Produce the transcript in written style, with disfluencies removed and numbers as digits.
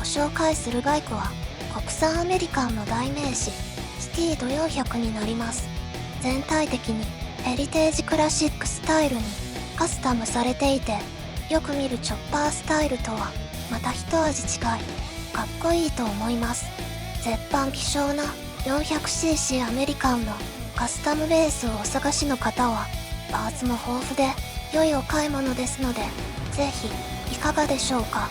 紹介するバイクは国産アメリカンの代名詞スティード400になります。全体的にヘリテージクラシックスタイルにカスタムされていて、よく見るチョッパースタイルとはまた一味違いかっこいいと思います。絶版希少な 400cc アメリカンのカスタムベースをお探しの方はパーツも豊富で良いお買い物ですので、ぜひいかがでしょうか。